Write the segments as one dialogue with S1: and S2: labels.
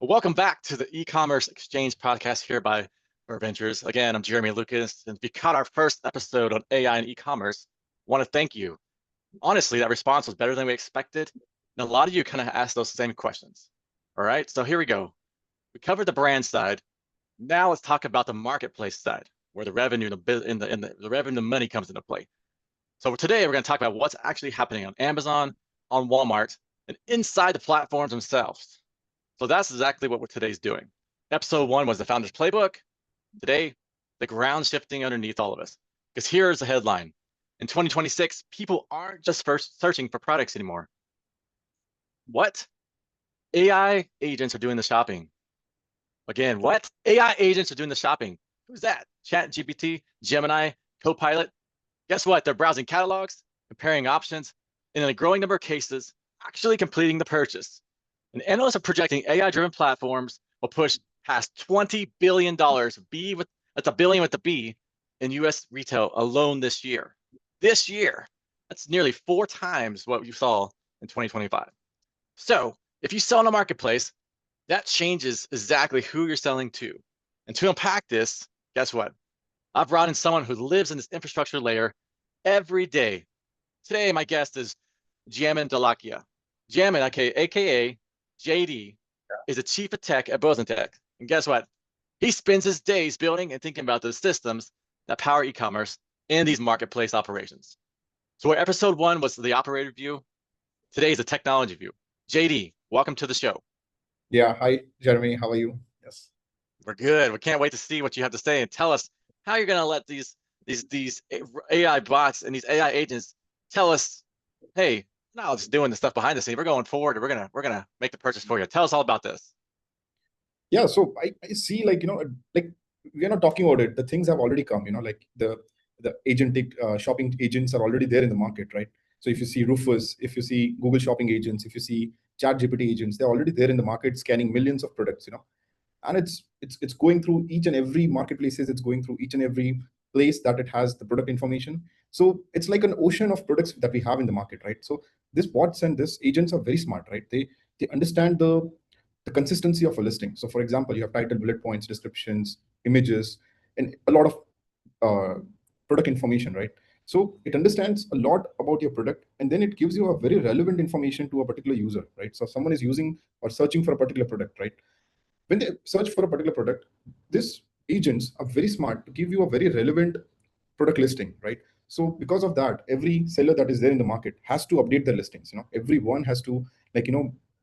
S1: Well, welcome back to the Ecommerce Exchange podcast here by VirVentures. Again, I'm Jeremy Lukas, and if you caught our first episode on AI and e-commerce, I want to thank you. Honestly, that response was better than we expected, and a lot of you kind of asked those same questions. All right, so here we go. We covered the brand side. Now let's talk about the marketplace side, where the revenue the revenue money comes into play. So today we're going to talk about what's actually happening on Amazon, on Walmart, and inside the platforms themselves. So that's exactly what today's doing. Episode 1 was the founder's playbook. Today, the ground shifting underneath all of us. Because here's the headline. In 2026, people aren't just first searching for products anymore. What? AI agents are doing the shopping. Again, what? AI agents are doing the shopping. Who's that? ChatGPT, Gemini, Copilot. Guess what? They're browsing catalogs, comparing options, and in a growing number of cases, actually completing the purchase. And analysts are projecting AI-driven platforms will push past $20 billion, that's a billion with the B, in US retail alone this year. This year, that's nearly 4 times what you saw in 2025. So if you sell in a marketplace, that changes exactly who you're selling to. And to unpack this, guess what? I've brought in someone who lives in this infrastructure layer every day. Today, my guest is Jamin Dalakia. Jamin, aka JD, is the chief of tech at Bosentech. And guess what? He spends his days building and thinking about the systems that power e-commerce and these marketplace operations. So where episode 1 was the operator view, today is the technology view. JD, welcome to the show.
S2: Yeah, hi, Jeremy. How are you? Yes.
S1: We're good. We can't wait to see what you have to say and tell us how you're going to let these AI bots and these AI agents tell us, hey, not just doing the stuff behind the scene. We're going forward. We're gonna make the purchase for you. Tell us all about this.
S2: Yeah, so I see like we're not talking about it. The things have already come, like the agentic shopping agents are already there in the market, right? So if you see Rufus, if you see Google Shopping agents, if you see ChatGPT agents, they're already there in the market scanning millions of products, and it's going through each and every marketplaces. It's going through each and every place that it has the product information. So it's like an ocean of products that we have in the market, right? So this bots and this agents are very smart, right? They understand the consistency of a listing. So for example, you have title, bullet points, descriptions, images, and a lot of product information, right? So it understands a lot about your product, and then it gives you a very relevant information to a particular user, right? So someone is using or searching for a particular product, right? When they search for a particular product, these agents are very smart to give you a very relevant product listing, right? So because of that, every seller that is there in the market has to update their listings. Everyone has to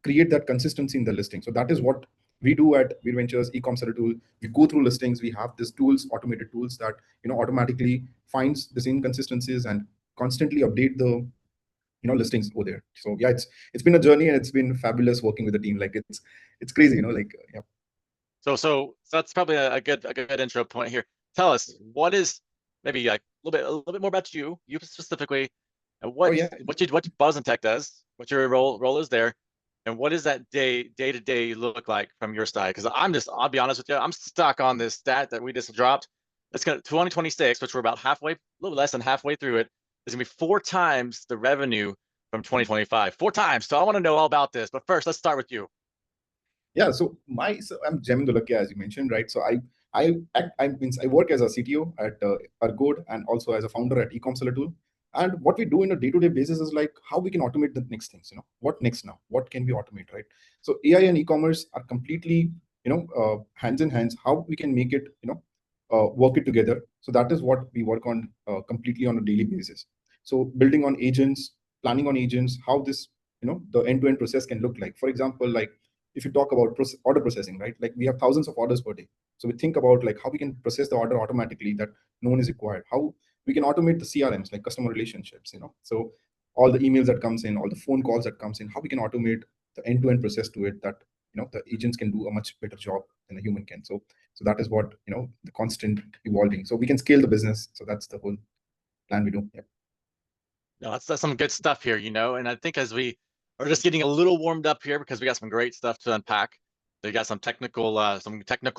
S2: create that consistency in the listing. So that is what we do at VirVentures Ecom Seller Tool. We go through listings. We have these tools, automated tools that automatically finds these inconsistencies and constantly update the listings over there. So yeah, it's been a journey, and it's been fabulous working with the team. Like it's crazy, yeah.
S1: So that's probably a good intro point here. Tell us what is maybe like a little bit more about you specifically, and
S2: Oh
S1: what
S2: yeah.
S1: what Buzz and Tech does, what your role is there, and what does that day to day look like from your side? Because I'll be honest with you, I'm stuck on this stat that we just dropped. It's gonna 2026, which we're about halfway, a little less than halfway through it. Is gonna be 4 times the revenue from 2025, 4 times. So I want to know all about this. But first, let's start with you.
S2: Yeah, so I'm Jamin Dolakia, as you mentioned, right? So I work as a CTO at Argode, and also as a founder at Ecom Seller Tool. And what we do in a day-to-day basis is like how we can automate the next things. What next now? What can we automate, right? So AI and e-commerce are completely hands in hands. How we can make it work it together. So that is what we work on completely on a daily basis. So building on agents, planning on agents, how this the end-to-end process can look like. For example, like if you talk about order processing, right? Like we have thousands of orders per day. So we think about like how we can process the order automatically that no one is required. How we can automate the CRMs, like customer relationships, So all the emails that comes in, all the phone calls that comes in, how we can automate the end-to-end process to it that the agents can do a much better job than a human can. So that is what the constant evolving. So we can scale the business. So that's the whole plan we do. Yeah.
S1: No, that's some good stuff here, and I think as we are just getting a little warmed up here because we got some great stuff to unpack. So you got some technical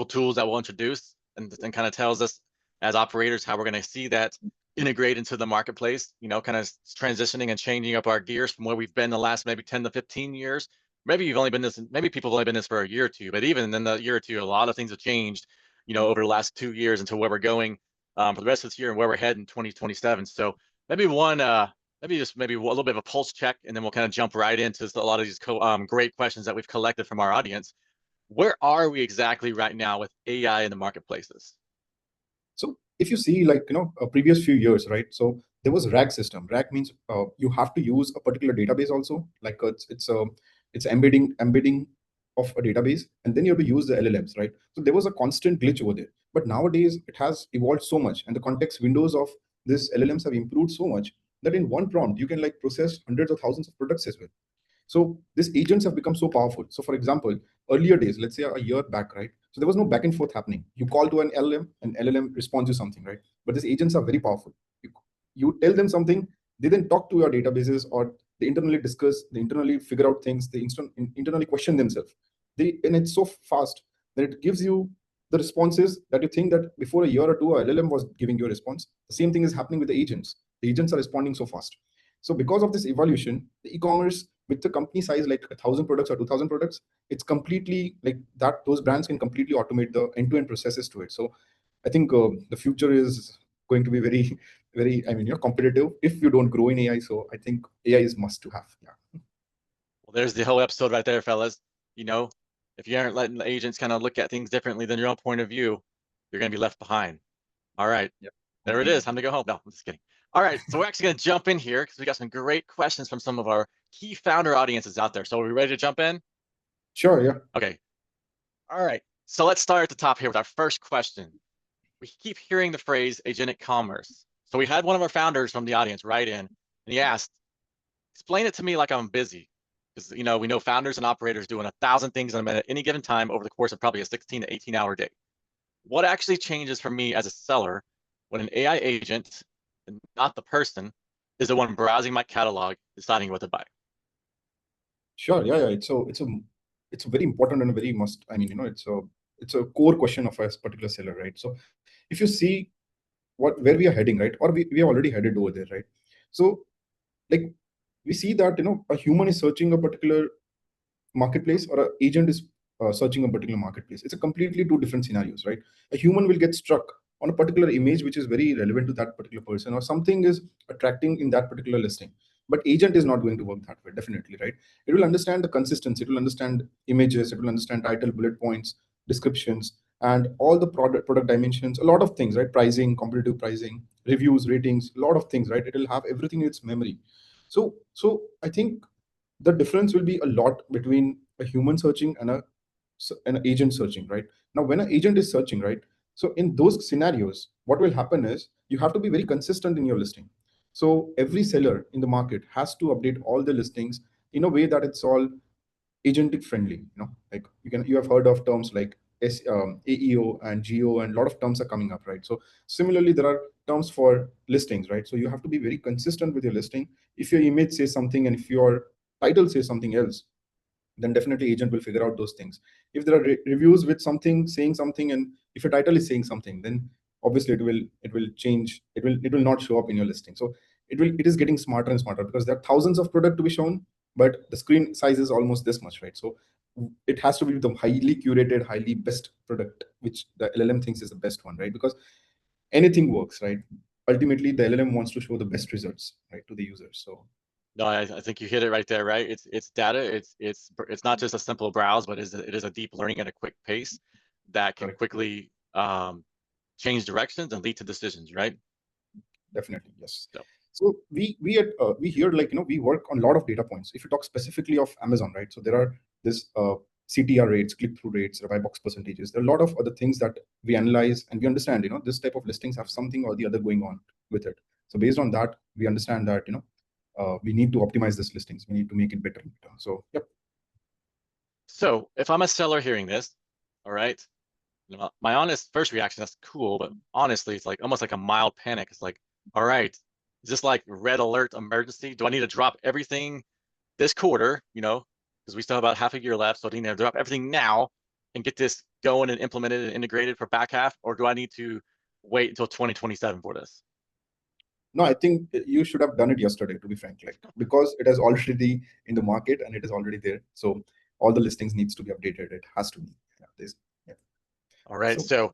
S1: tools that we'll introduce and kind of tells us as operators how we're going to see that integrate into the marketplace, kind of transitioning and changing up our gears from where we've been the last maybe 10 to 15 years maybe you've only been this, maybe people have only been this for a year or two, but even in the year or two, a lot of things have changed, over the last 2 years into where we're going for the rest of this year and where we're heading in 2027. So maybe maybe a little bit of a pulse check, and then we'll kind of jump right into a lot of these great questions that we've collected from our audience. Where are we exactly right now with AI in the marketplaces?
S2: So if you see, like, a previous few years, right? So there was RAG system. RAG means you have to use a particular database also. Like it's embedding of a database, and then you have to use the LLMs, right? So there was a constant glitch over there. But nowadays it has evolved so much, and the context windows of this LLMs have improved so much that in one prompt you can like process hundreds of thousands of products as well. So these agents have become so powerful. So for example, earlier days, let's say a year back, right? So there was no back and forth happening. You call to an LLM, and LLM responds you something, right? But these agents are very powerful. You tell them something, they then talk to your databases, or they internally discuss, they internally figure out things, they internally question themselves. And it's so fast that it gives you the responses that you think that before a year or two, a LLM was giving you a response. The same thing is happening with the agents. The agents are responding so fast. So because of this evolution, the e-commerce with the company size like 1,000 products or 2,000 products, it's completely like that. Those brands can completely automate the end-to-end processes to it. So I think the future is going to be very, very, competitive if you don't grow in AI. So I think AI is must to have. Yeah.
S1: Well, there's the whole episode right there, fellas. If you aren't letting the agents kind of look at things differently than your own point of view, you're going to be left behind. All right.
S2: Yeah.
S1: There it is. Time to go home. No, I'm just kidding. All right. So we're actually going to jump in here because we got some great questions from some of our key founder audiences out there. So are we ready to jump in?
S2: Sure. Yeah.
S1: Okay. All right. So let's start at the top here with our first question. We keep hearing the phrase agentic commerce. So we had one of our founders from the audience write in, and he asked, explain it to me like I'm busy. Because, we know founders and operators doing 1,000 things at any given time over the course of probably a 16 to 18-hour day. What actually changes for me as a seller when an AI agent, and not the person, is the one browsing my catalog, deciding what to buy?
S2: Sure. Yeah. It's a very important and a very must. It's a core question of a particular seller, right? So if you see where we are heading, right, or we are already headed over there, right? So like we see that a human is searching a particular marketplace, or an agent is searching a particular marketplace. It's a completely two different scenarios, right? A human will get struck on a particular image which is very relevant to that particular person, or something is attracting in that particular listing. But agent is not going to work that way, definitely, right? It will understand the consistency, it will understand images, it will understand title, bullet points, descriptions, and all the product dimensions, a lot of things, right? Pricing, competitive pricing, reviews, ratings, a lot of things, right? It will have everything in its memory. So I think the difference will be a lot between a human searching and an agent searching, right? Now when an agent is searching, right, so in those scenarios what will happen is you have to be very consistent in your listing. So every seller in the market has to update all the listings in a way that it's all agentic friendly. Like you have heard of terms like AEO and GEO, and a lot of terms are coming up, right? So similarly there are terms for listings, right? So you have to be very consistent with your listing. If your image says something and if your title says something else, then definitely agent will figure out those things. If there are reviews with something saying something, and if your title is saying something, then obviously it will change. It will not show up in your listing. So it is getting smarter and smarter, because there are thousands of product to be shown, but the screen size is almost this much, right? So it has to be the highly curated, highly best product which the LLM thinks is the best one, right? Because anything works, right? Ultimately the LLM wants to show the best results, right, to the users. So
S1: No, I think you hit it right there, right? It's data. It's not just a simple browse, but it is a deep learning at a quick pace that can
S2: correct.
S1: quickly change directions and lead to decisions, right?
S2: Definitely, yes.
S1: So
S2: So we here, like, we work on a lot of data points. If you talk specifically of Amazon, right? So there are this CTR rates, click-through rates, buy box percentages. There are a lot of other things that we analyze, and we understand, this type of listings have something or the other going on with it. So based on that, we understand that we need to optimize this listings. We need to make it better. So yep.
S1: So if I'm a seller hearing this, all right, my honest first reaction, that's cool, but honestly, it's like almost like a mild panic. It's like, all right, is this like red alert emergency? Do I need to drop everything this quarter, because we still have about half a year left, so do I need to drop everything now and get this going and implemented and integrated for back half, or do I need to wait until 2027 for this?
S2: No, I think you should have done it yesterday, to be frank, like, because it is already in the market and it is already there. So all the listings needs to be updated. It has to be. Yeah.
S1: All right. So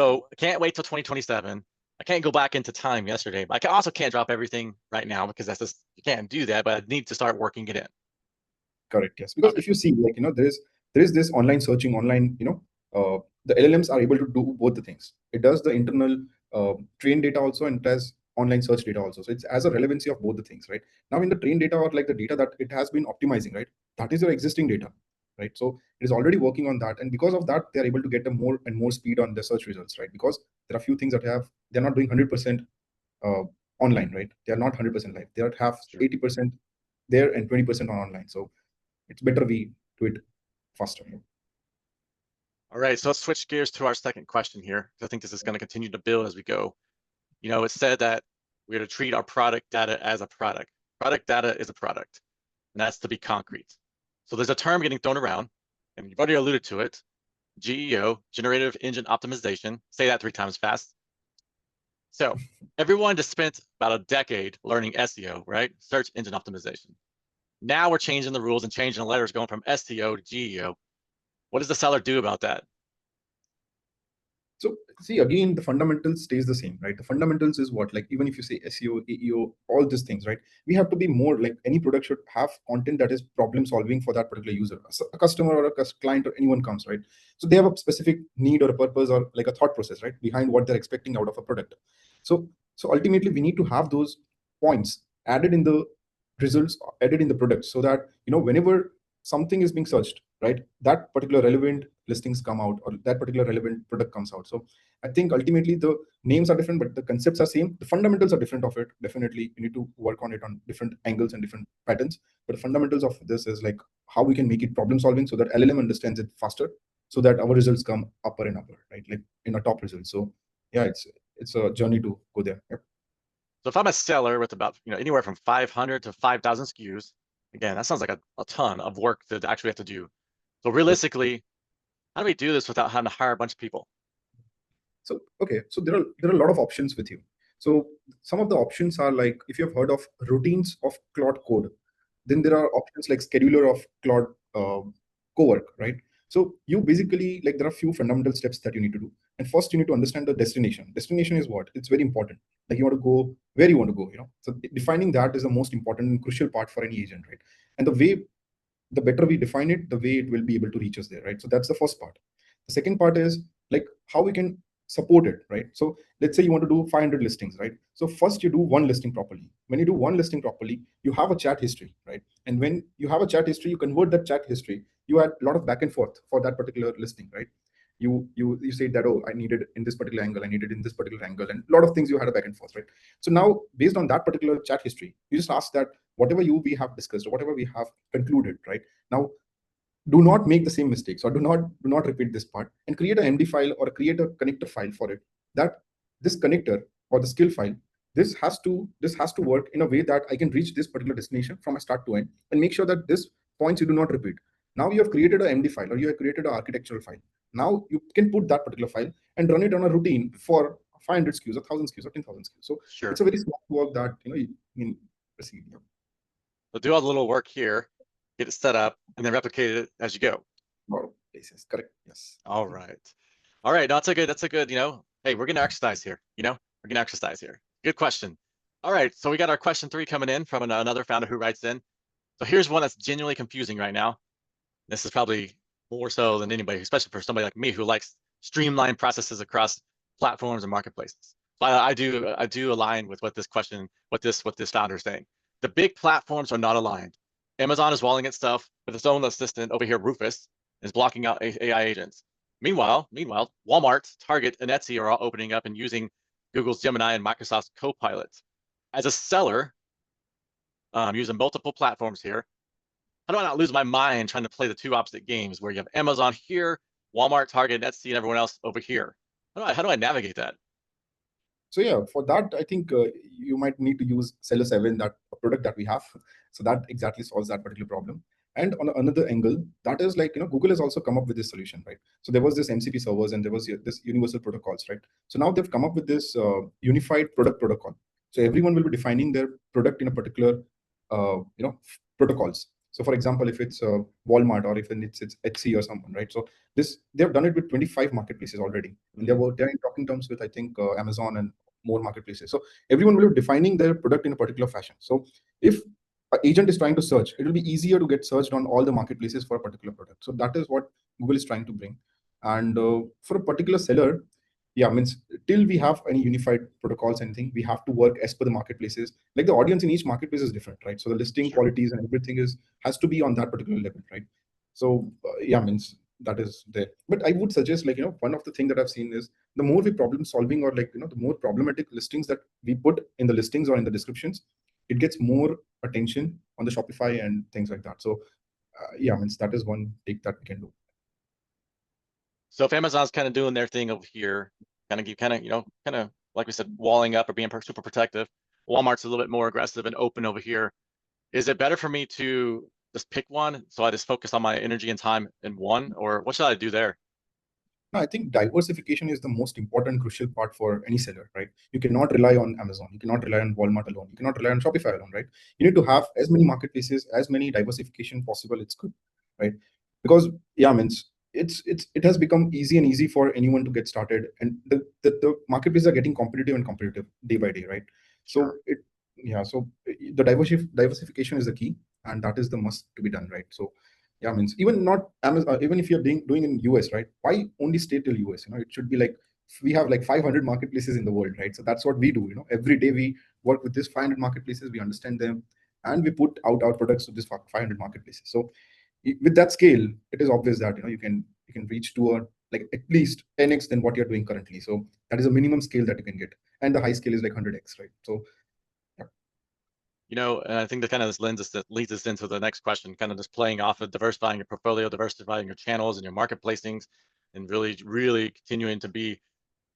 S1: I can't wait till 2027. I can't go back into time yesterday, but I also can't drop everything right now because that's just, you can't do that, but I need to start working it in.
S2: Correct. Yes. Because if you see, like, there is this online searching, online, the LLMs are able to do both the things. It does the internal train data also, and it does online search data also. So it's as a relevancy of both the things, right? Now in the train data, or like the data that it has been optimizing, right? That is your existing data, right? So it is already working on that. And because of that, they're able to get a more and more speed on the search results, right? Because there are a few things that they're not doing 100% online, right? They're not 100% live. They have 80% there and 20% on online. So it's better we do it faster.
S1: All right, so let's switch gears to our second question here. I think this is going to continue to build as we go. It's said that we're to treat our product data as a product. Product data is a product, and that's to be concrete. So there's a term getting thrown around, and you've already alluded to it, GEO, Generative Engine Optimization. Say that 3 times fast. So everyone just spent about a decade learning SEO, right? Search Engine Optimization. Now we're changing the rules and changing the letters, going from SEO to GEO. What does the seller do about that?
S2: So see, again, the fundamentals stays the same, right? The fundamentals is what, like, even if you say SEO, AEO, all these things, right? We have to be more like, any product should have content that is problem solving for that particular user, a customer or a client or anyone comes, right? So they have a specific need or a purpose or like a thought process, right, behind what they're expecting out of a product. So ultimately we need to have those points added in the results, added in the product, so that, whenever something is being searched, right, that particular relevant listings come out, or that particular relevant product comes out. So I think ultimately the names are different, but the concepts are same. The fundamentals are different of it. Definitely you need to work on it on different angles and different patterns. But the fundamentals of this is like how we can make it problem solving so that LLM understands it faster, so that our results come upper and upper, right? Like in a top result. So yeah, it's a journey to go there. Yep.
S1: So if I'm a seller with about anywhere from 500 to 5,000 SKUs, again, that sounds like a ton of work to actually have to do. So realistically, how do we do this without having to hire a bunch of people?
S2: So okay, so there are a lot of options with you. So some of the options are like, if you have heard of routines of Claude Code, then there are options like scheduler of Claude Cowork, right? So you basically, like, there are a few fundamental steps that you need to do. And first you need to understand the destination. Destination is what? It's very important. Like, you want to go where you want to go, So defining that is the most important and crucial part for any agent, right? And the better we define it, the way it will be able to reach us there, right? So that's the first part. The second part is like how we can support it, right? So let's say you want to do 500 listings, right? So first you do one listing properly. When you do one listing properly, you have a chat history, right? And when you have a chat history, you convert that chat history, you add a lot of back and forth for that particular listing, right? You say that, oh, I need it in this particular angle, I need it in this particular angle, and a lot of things you had a back and forth, right? So now, based on that particular chat history, you just ask that whatever we have discussed or whatever we have concluded, right? Now, do not make the same mistakes, or do not repeat this part, and create an MD file or create a connector file for it. That this connector or the skill file, this has to work in a way that I can reach this particular destination from a start to end, and make sure that this points you do not repeat. Now you have created an MD file, or you have created an architectural file. Now you can put that particular file and run it on a routine for 500 SKUs, 1,000 SKUs, or 10,000 SKUs. So
S1: Sure.
S2: it's a very small work that you can proceed.
S1: So do all the little work here, get it set up, and then replicate it as you go.
S2: Places, correct? Yes.
S1: All right. That's a good, hey, we're gonna exercise here. We're gonna exercise here. Good question. All right, so we got our question 3 coming in from another founder who writes in. So here's one that's genuinely confusing right now. This is probably more so than anybody, especially for somebody like me who likes streamlined processes across platforms and marketplaces. So I do align with what this founder is saying. The big platforms are not aligned. Amazon is walling its stuff with its own assistant over here, Rufus, is blocking out AI agents. Meanwhile, Walmart, Target, and Etsy are all opening up and using Google's Gemini and Microsoft's Copilot. As a seller, using multiple platforms here, how do I not lose my mind trying to play the two opposite games where you have Amazon here, Walmart, Target, Etsy, and everyone else over here? How do I navigate that?
S2: So yeah, for that, I think you might need to use Seller 7, that product that we have. So that exactly solves that particular problem. And on another angle, that is like, Google has also come up with this solution, right? So there was this MCP servers and there was this universal protocols, right? So now they've come up with this unified product protocol. So everyone will be defining their product in a particular, protocols. So for example, if it's Walmart or if it's Etsy or someone, right? So they've done it with 25 marketplaces already. And they're in talking terms with, I think, Amazon and more marketplaces. So everyone will be defining their product in a particular fashion. So if an agent is trying to search, it will be easier to get searched on all the marketplaces for a particular product. So that is what Google is trying to bring. And for a particular seller, yeah, means till we have any unified protocols, anything, we have to work as per the marketplaces. Like the audience in each marketplace is different, right? So the listing qualities and everything has to be on that particular level, right? So yeah, means that is there. But I would suggest, like, one of the things that I've seen is the more we problem solving, or like, the more problematic listings that we put in the listings or in the descriptions, it gets more attention on the Shopify and things like that. So yeah, means that is one take that we can do.
S1: So if Amazon's kind of doing their thing over here, kind of like we said, walling up or being super protective, Walmart's a little bit more aggressive and open over here. Is it better for me to just pick one, so I just focus on my energy and time in one, or what should I do there?
S2: No, I think diversification is the most important, crucial part for any seller, right? You cannot rely on Amazon. You cannot rely on Walmart alone. You cannot rely on Shopify alone, right? You need to have as many marketplaces, as many diversification possible. It's good, right? Because yeah, means it has become easy for anyone to get started, and the marketplaces are getting competitive and competitive day by day, right? So
S1: Sure.
S2: so the diversification is the key, and that is the must to be done, right? So yeah, means even not Amazon, even if you're doing in US, right? Why only stay till US? It should be like we have like 500 marketplaces in the world, right? So that's what we do. Every day we work with this 500 marketplaces, we understand them, and we put out our products to this 500 marketplaces. So with that scale, it is obvious that you can reach to a like at least 10x than what you're doing currently. So that is a minimum scale that you can get, and the high scale is like 100x, right? So yeah.
S1: And I think that kind of leads us into the next question, kind of just playing off of diversifying your portfolio, diversifying your channels and your marketplacings, and really, really continuing to be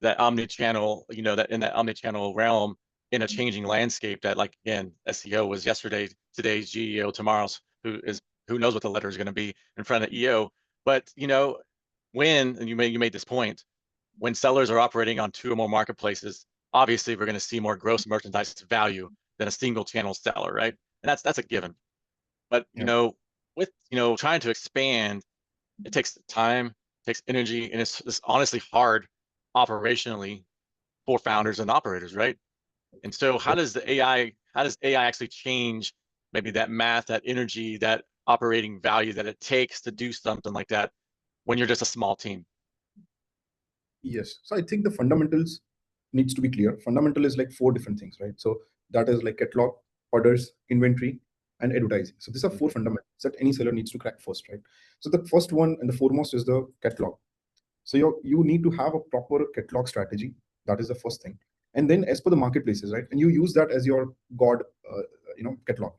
S1: that omni-channel, that in that omni-channel realm in a changing landscape that, like, again, SEO was yesterday, today's GEO, tomorrow's who knows what the letter is going to be in front of EO. But and you made this point, when sellers are operating on two or more marketplaces, obviously we're going to see more gross merchandise value than a single channel seller, right? And that's a given. But
S2: Yeah.
S1: with trying to expand, it takes time, takes energy, and it's honestly hard operationally for founders and operators, right? And so how does AI actually change maybe that math, that energy, that operating value that it takes to do something like that when you're just a small team?
S2: Yes. So I think the fundamentals needs to be clear. Fundamental is like four different things, right? So that is like catalog, orders, inventory, and advertising. So these are four fundamentals that any seller needs to crack first, right? So the first one and the foremost is the catalog. So you need to have a proper catalog strategy. That is the first thing. And then as per the marketplaces, right? And you use that as your God, catalog,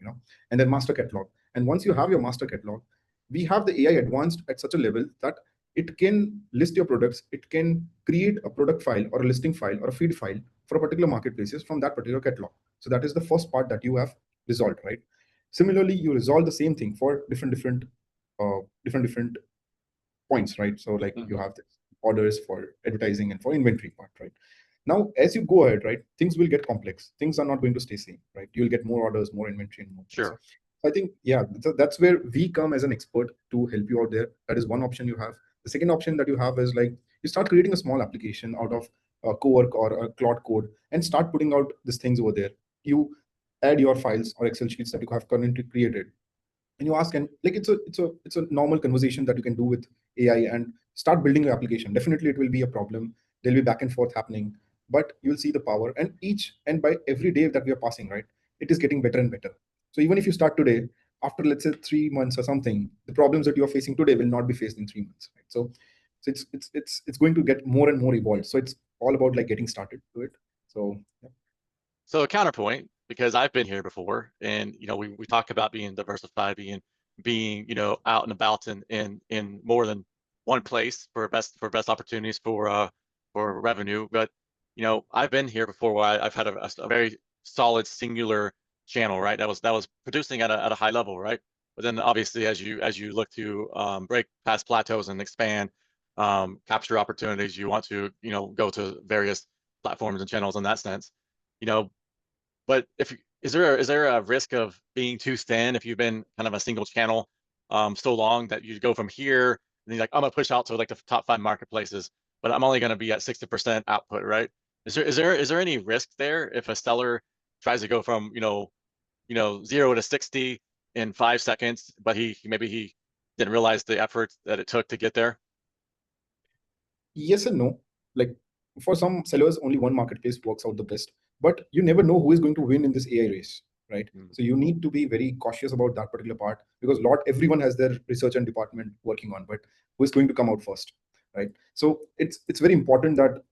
S2: and then master catalog. And once you have your master catalog, we have the AI advanced at such a level that it can list your products. It can create a product file or a listing file or a feed file for a particular marketplaces from that particular catalog. So that is the first part that you have resolved, right? Similarly, you resolve the same thing for different points, right? So like you have the orders for advertising and for inventory part, right? Now, as you go ahead, right, things will get complex. Things are not going to stay same, right? You'll get more orders, more inventory, and more things.
S1: Sure.
S2: So I think, yeah, that's where we come as an expert to help you out there. That is one option you have. The second option that you have is like you start creating a small application out of a Cowork or a Cloud Code and start putting out these things over there. You add your files or Excel sheets that you have currently created, and you ask, and like it's a normal conversation that you can do with AI and start building your application. Definitely it will be a problem, there'll be back and forth happening, but you'll see the power, and by every day that we are passing, right, it is getting better and better. So even if you start today, after let's say 3 months or something, the problems that you're facing today will not be faced in 3 months, right? So it's going to get more and more evolved. So it's all about like getting started to it. So yeah.
S1: So a counterpoint, because I've been here before, and we talk about being diversified, being out and about in more than one place for best opportunities for revenue. But I've been here before where I've had a very solid singular channel, right? That was producing at a high level, right? But then obviously as you look to break past plateaus and expand, capture opportunities, you want to go to various platforms and channels in that sense. you know but is there a risk of being too thin if you've been kind of a single channel so long that you go from here and you're like, I'm gonna push out to like the top 5 marketplaces, but I'm only gonna be at 60% output, right? Is there any risk there if a seller tries to go from 0 to 60 in 5 seconds, but maybe he didn't realize the effort that it took to get there?
S2: Yes and no. Like for some sellers, only one marketplace works out the best, but you never know who is going to win in this AI race, right?
S1: Mm.
S2: So you need to be very cautious about that particular part, because not everyone has their research and department working on, but who is going to come out first, right? So it's very important that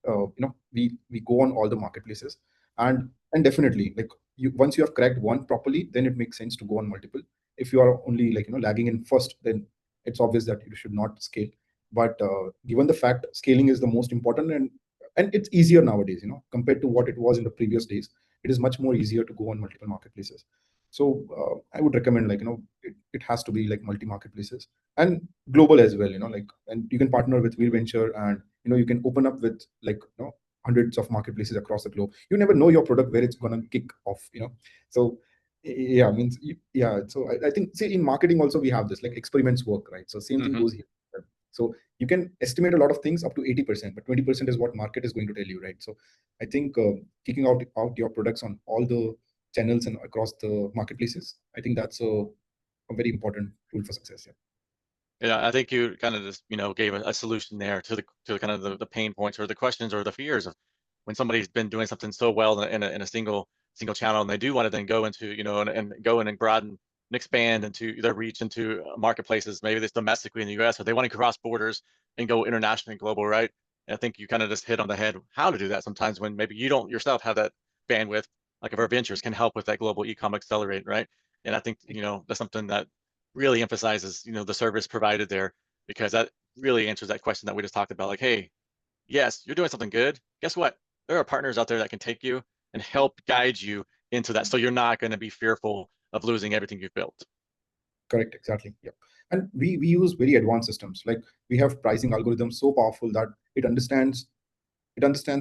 S2: we go on all the marketplaces, and definitely, like, you, once you have cracked one properly, then it makes sense to go on multiple. If you are only, like, lagging in first, then it's obvious that you should not scale. But given the fact scaling is the most important, and it's easier nowadays, compared to what it was in the previous days. It is much more easier to go on multiple marketplaces. So I would recommend, like, it has to be like multi marketplaces and global as well, like, and you can partner with VirVenture, and you can open up with, like, hundreds of marketplaces across the globe. You never know your product where it's gonna kick off, so yeah, means yeah. So I think, see, in marketing also we have this, like, experiments work, right? So same thing
S1: Hmm.
S2: goes here. So you can estimate a lot of things up to 80%, but 20% is what market is going to tell you, right? So I think kicking out your products on all the channels and across the marketplaces, I think that's a very important tool for success. Yeah.
S1: Yeah, I think you kind of just, gave a solution there to kind of the pain points or the questions or the fears of when somebody's been doing something so well in a single channel, and they do want to then go into, and go in and broaden and expand into their reach into marketplaces, maybe it's domestically in the US, or they want to cross borders and go internationally and global, right? And I think you kind of just hit on the head how to do that sometimes when maybe you don't yourself have that bandwidth, like if our ventures can help with that global e-com accelerate, right? And I think, that's something that really emphasizes, the service provided there, because that really answers that question that we just talked about. Like, hey, yes, you're doing something good. Guess what? There are partners out there that can take you and help guide you into that. So you're not going to be fearful of losing everything you've built.
S2: Correct, exactly. Yeah. And we use very advanced systems. Like, we have pricing algorithms so powerful that it understands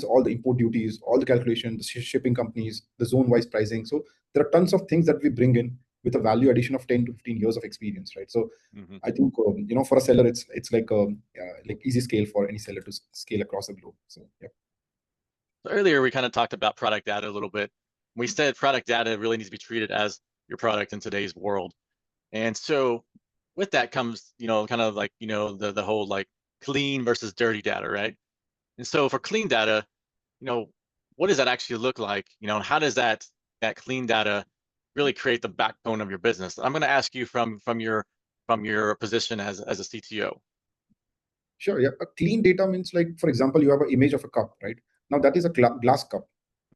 S2: all the import duties, all the calculations, the shipping companies, the zone-wise pricing. So there are tons of things that we bring in with a value addition of 10 to 15 years of experience, right? So
S1: Hmm.
S2: I think, for a seller, it's like easy scale for any seller to scale across the globe. So yeah.
S1: So earlier, we kind of talked about product data a little bit. We said product data really needs to be treated as your product in today's world. And so with that comes, kind of like, the whole like clean versus dirty data, right? And so for clean data, you know, what does that actually look like? And how does that clean data really create the backbone of your business? I'm going to ask you from your position as a CTO.
S2: Sure. Yeah. A clean data means, like, for example, you have an image of a cup, right? Now that is a glass cup,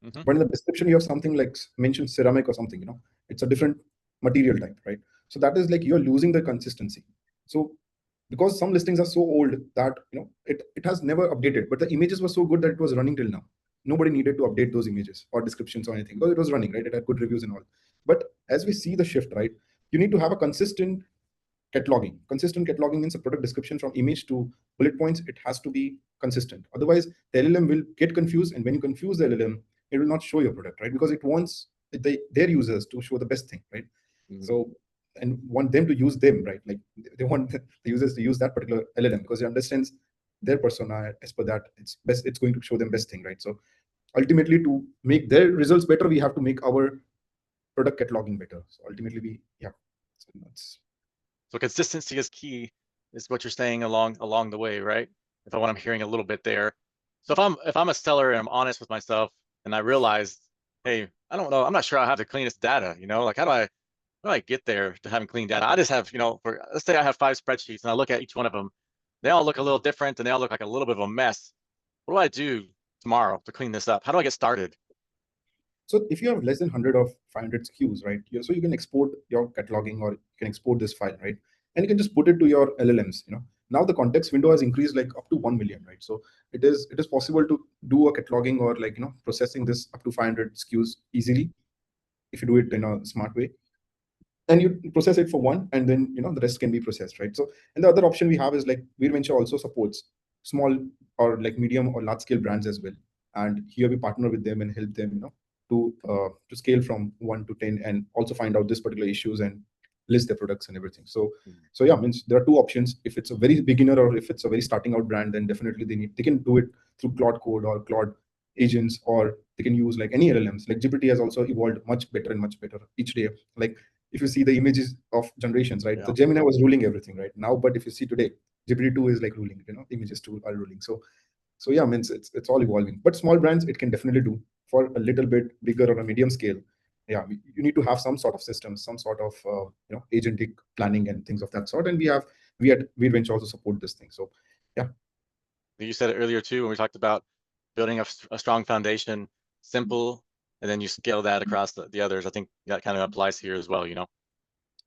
S1: Hmm.
S2: but in the description you have something like mentioned ceramic or something. It's a different material type, right? So that is like you're losing the consistency. So because some listings are so old that it has never updated, but the images were so good that it was running till now. Nobody needed to update those images or descriptions or anything because it was running, right? It had good reviews and all. But as we see the shift, right, you need to have a consistent cataloging. Consistent cataloging means a product description from image to bullet points. It has to be consistent. Otherwise, the LLM will get confused, and when you confuse the LLM, it will not show your product, right? Because it wants their users to show the best thing, right?
S1: Hmm.
S2: So, and want them to use them, right? Like, they want the users to use that particular LLM because it understands their persona. As per that, it's best. It's going to show them best thing, right? So ultimately, to make their results better, we have to make our product cataloging better. So ultimately, yeah. So that's
S1: So consistency is key, is what you're saying along the way, right? If I what I'm hearing a little bit there. So if I'm a seller and I'm honest with myself and I realize, hey, I don't know, I'm not sure I have the cleanest data, like how do I get there to having clean data? I just have, let's say I have 5 spreadsheets and I look at each one of them. They all look a little different and they all look like a little bit of a mess. What do I do tomorrow to clean this up? How do I get started?
S2: So if you have less than 100 or 500 SKUs, right? So you can export your cataloging, or you can export this file, right? And you can just put it to your LLMs. Now the context window has increased like up to 1 million, right? So it is possible to do a cataloging, or, like, processing this up to 500 SKUs easily if you do it in a smart way. And you process it for one, and then the rest can be processed, right? So, and the other option we have is, like, VirVenture also supports small or like medium or large scale brands as well. And here we partner with them and help them, to scale from 1 to 10 and also find out this particular issues and list their products and everything. So yeah, means there are two options. If it's a very beginner or if it's a very starting out brand, then definitely they can do it through Claude Code or Claude agents, or they can use like any LLMs. Like GPT has also evolved much better and much better each day. Like if you see the images of generations, right?
S1: Yeah.
S2: The Gemini was ruling everything right now, but if you see today, GPT-2 is like ruling, images 2 are ruling. So yeah, means it's all evolving. But small brands, it can definitely do. For a little bit bigger or a medium scale, yeah, you need to have some sort of system, some sort of agentic planning and things of that sort. And we at VirVentures also support this thing. So yeah.
S1: You said it earlier too when we talked about building a strong foundation, simple, and then you scale that across the others. I think that kind of applies here as well,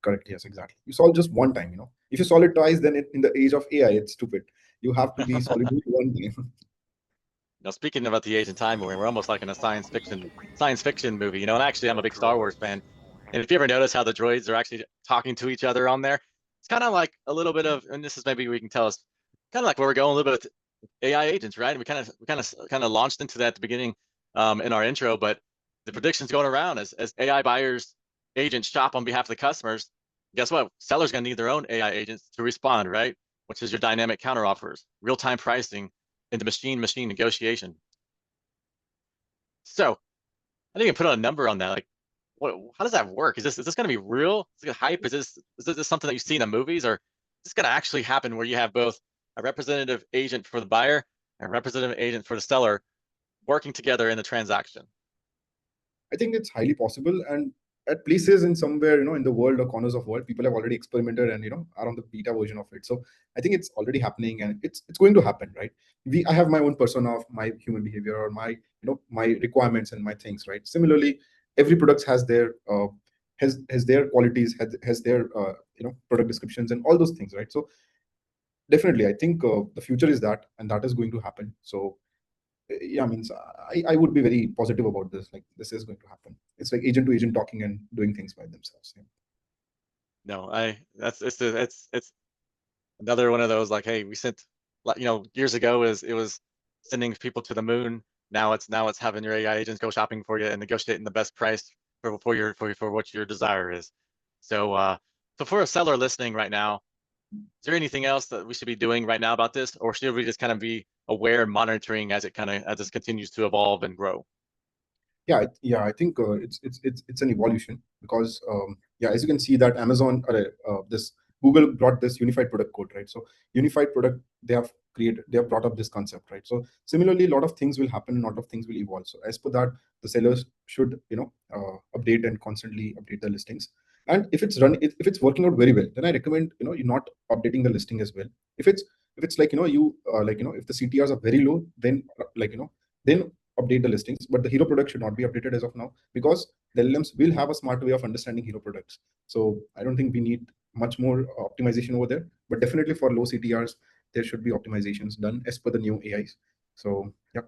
S2: Correct. Yes, exactly. You solve just one time. If you solve it twice, then in the age of AI, it's stupid. You have to be solving it one time.
S1: Now, speaking about the age and time, we're almost like in a science fiction movie, and actually I'm a big Star Wars fan. And if you ever notice how the droids are actually talking to each other on there, it's kind of like a little bit of, and this is maybe we can tell us, kind of like where we're going a little bit with AI agents, right? And we kind of launched into that at the beginning in our intro, but the predictions going around as AI buyers, agents shop on behalf of the customers, guess what? Sellers gonna need their own AI agents to respond, right? Which is your dynamic counteroffers, real-time pricing, into machine negotiation. So I think you can put a number on that. Like, how does that work? Is this going to be real? Is it hype? Is this something that you see in the movies, or is this going to actually happen where you have both a representative agent for the buyer and a representative agent for the seller working together in the transaction?
S2: I think it's highly possible, and at places in somewhere, in the world or corners of world, people have already experimented and are on the beta version of it. So I think it's already happening, and it's going to happen, right? I have my own persona of my human behavior or my my requirements and my things, right? Similarly, every product has their has their qualities, has their product descriptions and all those things, right? So definitely, I think the future is that, and that is going to happen. So yeah, means I would be very positive about this. Like, this is going to happen. It's like agent to agent talking and doing things by themselves. Yeah.
S1: No, it's another one of those like, hey, we sent, years ago it was sending people to the moon. Now it's having your AI agents go shopping for you and negotiating the best price for what your desire is. So so for a seller listening right now, is there anything else that we should be doing right now about this, or should we just kind of be aware and monitoring as this continues to evolve and grow?
S2: Yeah, I think it's an evolution, because yeah, as you can see that Amazon or this Google brought this unified product code, right? So unified product, they have brought up this concept, right? So similarly, a lot of things will happen, a lot of things will evolve. So as per that, the sellers should update and constantly update the listings. And if it's working out very well, then I recommend you not updating the listing as well. If it's like if the CTRs are very low, then then update the listings. But the hero product should not be updated as of now, because the LLMs will have a smart way of understanding hero products. So I don't think we need much more optimization over there. But definitely for low CTRs, there should be optimizations done as per the new AIs. So yeah.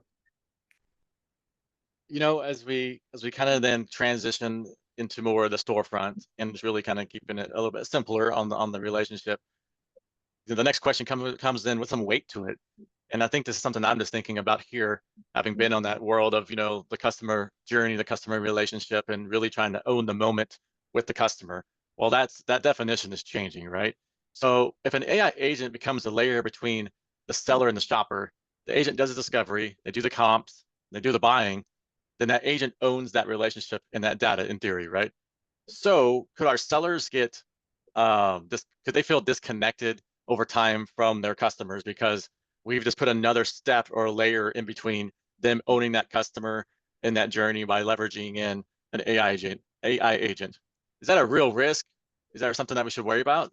S1: As we kind of then transition into more of the storefront and just really kind of keeping it a little bit simpler on the relationship, the next question comes in with some weight to it. And I think this is something I'm just thinking about here, having been on that world of, the customer journey, the customer relationship, and really trying to own the moment with the customer. Well, that definition is changing, right? So if an AI agent becomes a layer between the seller and the shopper, the agent does the discovery, they do the comps, they do the buying, then that agent owns that relationship and that data in theory, right? So could our sellers get could they feel disconnected over time from their customers because we've just put another step or a layer in between them owning that customer in that journey by leveraging in an AI agent? Is that a real risk? Is that something that we should worry about?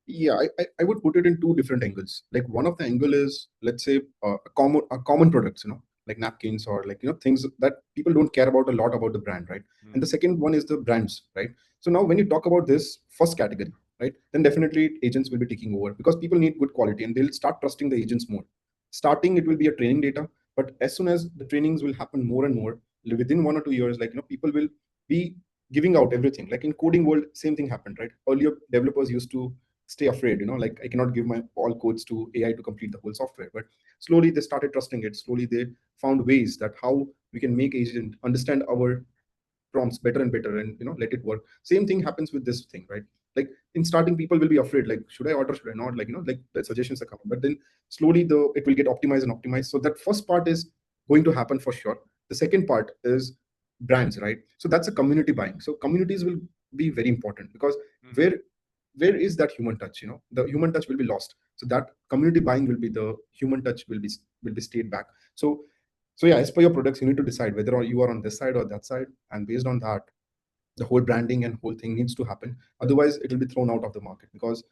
S2: Yeah, I would put it in two different angles. Like, one of the angle is, let's say, a common products, like napkins, or like things that people don't care about a lot about the brand, right? And the second one is the brands, right? So now when you talk about this first category, right, then definitely agents will be taking over, because people need good quality and they'll start trusting the agents more. Starting, it will be a training data, but as soon as the trainings will happen more and more within 1 or 2 years, like people will be giving out everything. Like in coding world, same thing happened, right? Earlier, developers used to stay afraid, like I cannot give my all codes to AI to complete the whole software. But slowly they started trusting it. Slowly they found ways that how we can make agent understand our prompts better and better, and let it work. Same thing happens with this thing, right? Like in starting, people will be afraid, like should I order, should I not, like like the suggestions are coming, but then slowly it will get optimized and optimized. So that first part is going to happen for sure. The second part is brands, right? So that's a community buying. So communities will be very important, because where where is that human touch? The human touch will be lost. So that community buying will be, the human touch will be stayed back. So yeah, as per your products, you need to decide whether or you are on this side or that side, and based on that, the whole branding and whole thing needs to happen. Otherwise, it will be thrown out of the market, because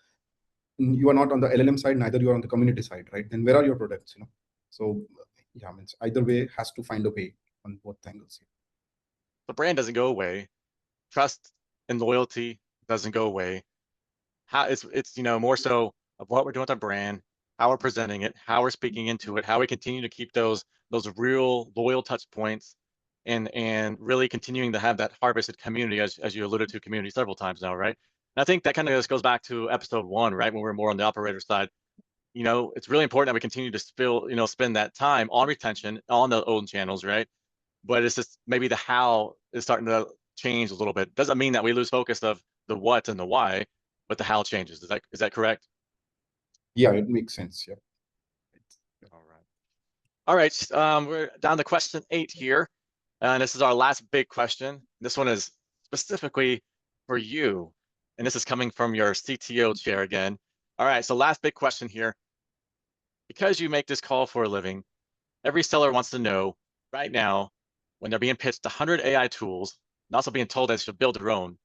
S2: you are not on the LLM side, neither you are on the community side, right? Then where are your products? So yeah, means either way has to find a way on both angles.
S1: The brand doesn't go away. Trust and loyalty doesn't go away. How it's more so of what we're doing with our brand, how we're presenting it, how we're speaking into it, how we continue to keep those real loyal touch points, and really continuing to have that harvested community, as you alluded to community several times now, right? And I think that kind of just goes back to episode 1, right, when we're more on the operator side. It's really important that we continue to spend that time on retention on the own channels, right? But it's just maybe the how is starting to change a little bit. Doesn't mean that we lose focus of the what and the why, but the how changes. Is that correct?
S2: Yeah, it makes sense. Yeah.
S1: All right. All right. We're down to question 8 here. And this is our last big question. This one is specifically for you. And this is coming from your CTO chair again. All right. So last big question here. Because you make this call for a living, every seller wants to know right now, when they're being pitched 100 AI tools and also being told they should build their own,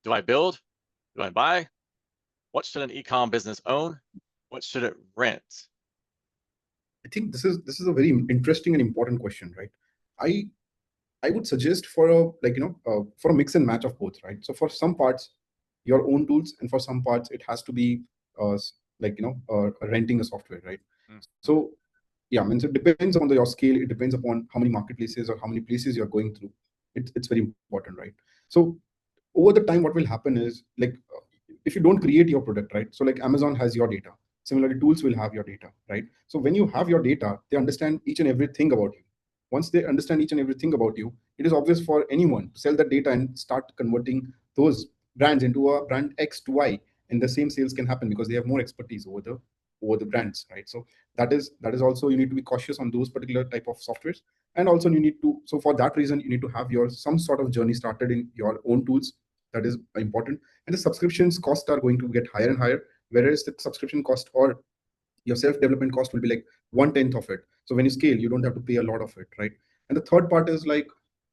S1: do I build? Do I buy? What should an e-com business own? What should it rent?
S2: I think this is a very interesting and important question, right? I would suggest for a for a mix and match of both, right? So for some parts, your own tools, and for some parts it has to be renting a software, right? So yeah, I mean, so it depends on your scale. It depends upon how many marketplaces or how many places you're going through. It's very important, right? So over the time, what will happen is, like, if you don't create your product, right? So like Amazon has your data. Similarly, tools will have your data, right? So when you have your data, they understand each and everything about you. Once they understand each and everything about you, it is obvious for anyone to sell that data and start converting those brands into a brand X to Y, and the same sales can happen because they have more expertise over the brands, right? So that is also, you need to be cautious on those particular type of softwares. And also you need to, so for that reason, you need to have your some sort of journey started in your own tools. That is important. And the subscriptions cost are going to get higher and higher, whereas the subscription cost or your self-development cost will be like 1/10 of it. So when you scale, you don't have to pay a lot of it, right? And the third part is like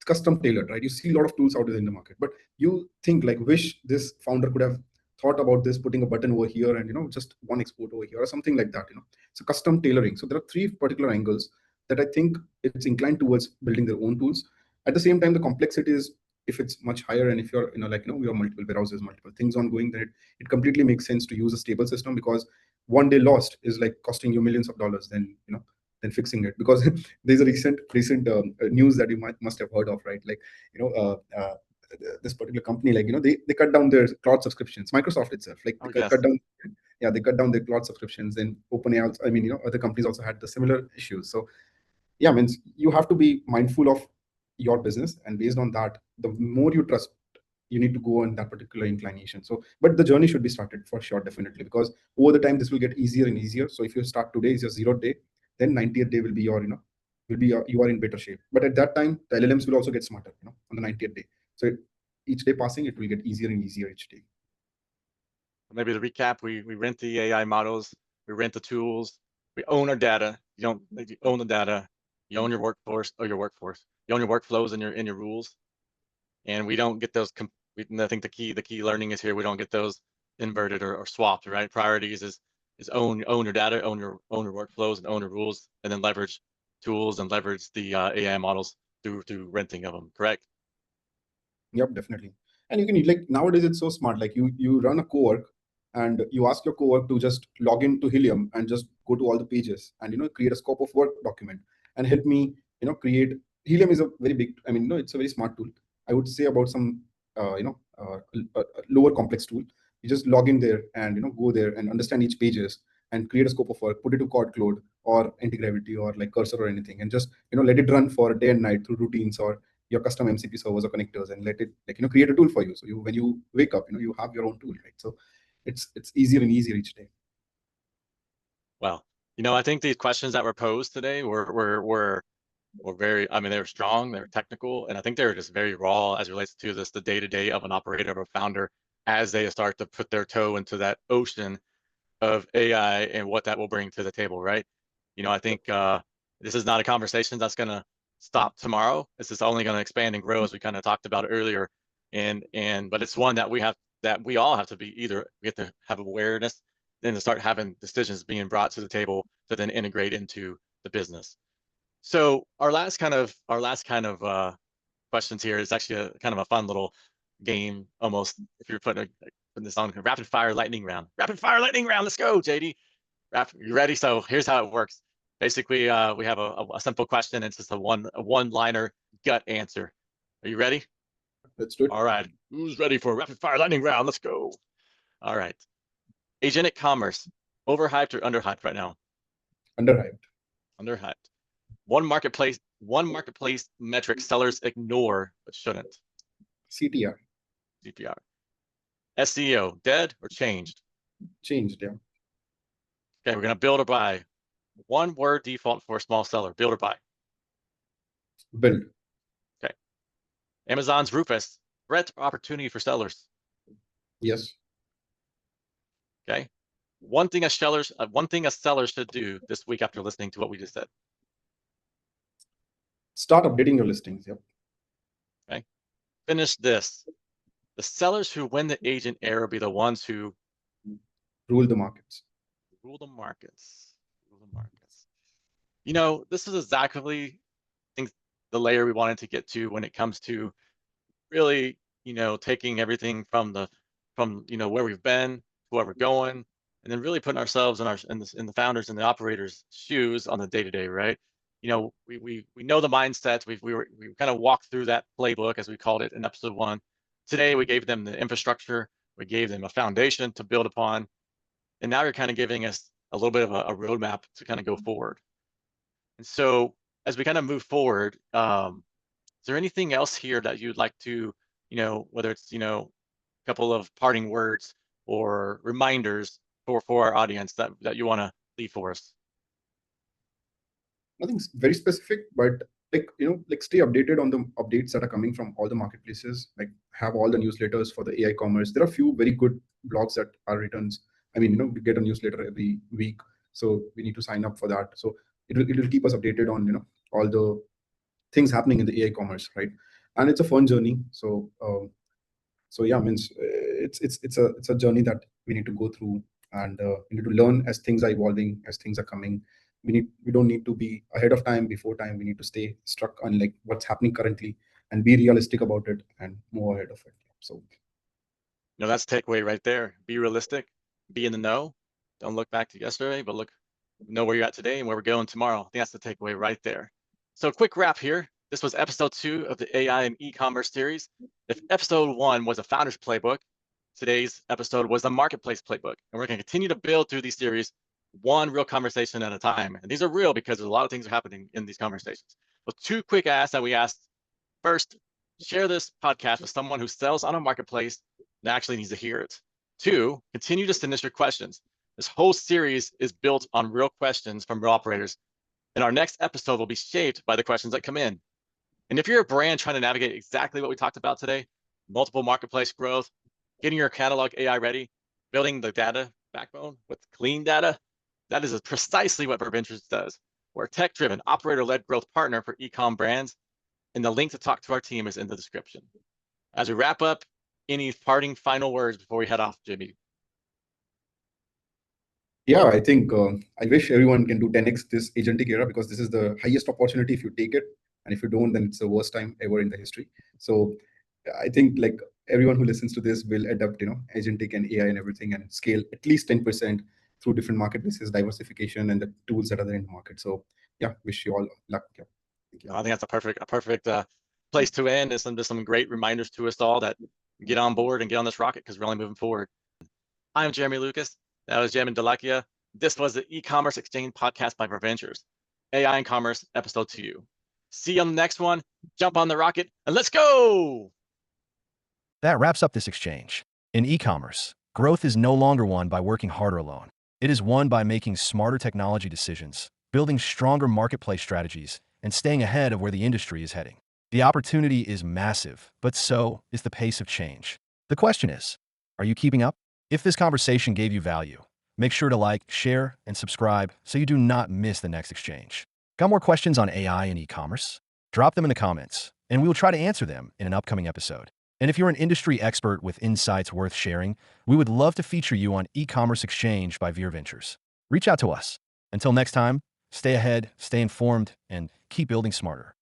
S2: custom tailored, right? You see a lot of tools out there in the market, but you think like, wish this founder could have thought about this, putting a button over here and just one export over here or something like that. So custom tailoring. So there are 3 particular angles that I think it's inclined towards building their own tools. At the same time, the complexity is, if it's much higher, and if you're we have multiple warehouses, multiple things ongoing, then it completely makes sense to use a stable system, because one day lost is like costing you millions of dollars than fixing it. Because there's a recent news that you must have heard of, right? Like this particular company, like they cut down their cloud subscriptions. Microsoft itself, like they cut down, yeah, they cut down their cloud subscriptions. Then OpenAI, I mean, other companies also had the similar issues. So yeah, means you have to be mindful of your business, and based on that, the more you trust, you need to go on that particular inclination. So but the journey should be started for sure, definitely, because over the time this will get easier and easier. So if you start today is your 0th day, then 90th day will be your you are in better shape. But at that time, the LLMs will also get smarter on the 90th day. So each day passing, it will get easier and easier each day.
S1: Maybe to recap, we rent the AI models, we rent the tools, we own our data. You own the data, you own your workforce, you own your workflows and your rules, and we don't get those. I think the key learning is here. We don't get those inverted or swapped, right? Priorities is own your data, own your workflows, and own your rules, and then leverage tools and leverage the AI models through renting of them. Correct?
S2: Yep, definitely. And you can, like, nowadays it's so smart. Like you run a cowork, and you ask your cowork to just log into Helium and just go to all the pages and create a scope of work document and help me create. Helium is a very big, I mean, no, it's a very smart tool. I would say about some a lower complex tool, You just log in there and go there and understand each pages and create a scope of work, put it to Cloud or Anti-Gravity or like Cursor or anything, and just let it run for day and night through routines or your custom MCP servers or connectors, and let it create a tool for you. So when you wake up, you have your own tool, right? So it's easier and easier each day.
S1: Well, I think these questions that were posed today were very, I mean, they were strong, they were technical, and I think they were just very raw as it relates to this, the day-to-day of an operator, of a founder, as they start to put their toe into that ocean of AI and what that will bring to the table, right? I think this is not a conversation that's going to stop tomorrow. This is only going to expand and grow, as we kind of talked about earlier. But it's one that we all have to be, either we have to have awareness, then to start having decisions being brought to the table to then integrate into the business. So our last kind of questions here is actually a kind of a fun little game, almost, if you're putting this on, rapid fire lightning round. Rapid fire lightning round. Let's go, JD. You ready? So here's how it works. Basically, we have a simple question. It's just a one-liner gut answer. Are you ready?
S2: Let's do it.
S1: All right. Who's ready for a rapid fire lightning round? Let's go. All right. Agentic commerce, overhyped or underhyped right now?
S2: Underhyped.
S1: Underhyped. One marketplace metric sellers ignore but shouldn't?
S2: CTR.
S1: CPR. SEO, dead or changed?
S2: Changed, yeah.
S1: Okay, we're gonna build or buy. One word default for a small seller, build or buy?
S2: Build.
S1: Okay. Amazon's Rufus, threat or opportunity for sellers?
S2: Yes.
S1: Okay. One thing a seller should do this week after listening to what we just said.
S2: Start updating your listings. Yep.
S1: Okay. Finish this. The sellers who win the agent era will be the ones who
S2: rule the markets.
S1: Rule the markets. Rule the markets. This is exactly, I think, the layer we wanted to get to when it comes to really, taking everything from where we've been to where we're going, and then really putting ourselves in the founders and the operators' shoes on the day-to-day, right? We know the mindset. We kind of walked through that playbook, as we called it in episode 1. Today we gave them the infrastructure, we gave them a foundation to build upon, and now you're kind of giving us a little bit of a roadmap to kind of go forward. And so as we kind of move forward, is there anything else here that you'd like to, whether it's, a couple of parting words or reminders for our audience that you want to leave for us?
S2: Nothing very specific, but stay updated on the updates that are coming from all the marketplaces. Like, have all the newsletters for the AI commerce. There are a few very good blogs that are written. I mean, we get a newsletter every week, so we need to sign up for that. So it will keep us updated on all the things happening in the AI commerce, right? And it's a fun journey. So yeah, means it's a journey that we need to go through, and we need to learn as things are evolving, as things are coming. We don't need to be ahead of time, before time. We need to stay struck on like what's happening currently and be realistic about it and move ahead of it. So
S1: that's takeaway right there. Be realistic, be in the know. Don't look back to yesterday, but know where you're at today and where we're going tomorrow. I think that's the takeaway right there. So quick wrap here. This was episode 2 of the AI and e-commerce series. If episode 1 was a founder's playbook, today's episode was the marketplace playbook. And we're going to continue to build through these series, one real conversation at a time. And these are real because there's a lot of things are happening in these conversations. So 2 quick asks that we asked. First, share this podcast with someone who sells on a marketplace that actually needs to hear it. 2, continue to send us your questions. This whole series is built on real questions from real operators. And our next episode will be shaped by the questions that come in. And if you're a brand trying to navigate exactly what we talked about today, multiple marketplace growth, getting your catalog AI ready, building the data backbone with clean data, that is precisely what VirVentures does. We're a tech-driven, operator-led growth partner for e-com brands, and the link to talk to our team is in the description. As we wrap up, any parting final words before we head off, Jimmy?
S2: Yeah, I think I wish everyone can do 10x this agentic era, because this is the highest opportunity if you take it. And if you don't, then it's the worst time ever in the history. So I think like everyone who listens to this will adapt, agentic and AI and everything, and scale at least 10% through different marketplaces, diversification, and the tools that are there in the market. So yeah, wish you all luck. Yeah. Thank you.
S1: I think that's a perfect place to end. And some great reminders to us all that get on board and get on this rocket, because we're only moving forward. I'm Jeremy Lukas. That was Jamin Delakia. This was the E-Commerce Exchange podcast by VirVentures. AI and Commerce, episode 2. See you on the next one. Jump on the rocket and let's go!
S3: That wraps up this exchange. In e-commerce, growth is no longer won by working harder alone. It is won by making smarter technology decisions, building stronger marketplace strategies, and staying ahead of where the industry is heading. The opportunity is massive, but so is the pace of change. The question is, are you keeping up? If this conversation gave you value, make sure to like, share, and subscribe so you do not miss the next exchange. Got more questions on AI and e-commerce? Drop them in the comments, and we will try to answer them in an upcoming episode. And if you're an industry expert with insights worth sharing, we would love to feature you on Ecommerce Exchange by VirVentures. Reach out to us. Until next time, stay ahead, stay informed, and keep building smarter.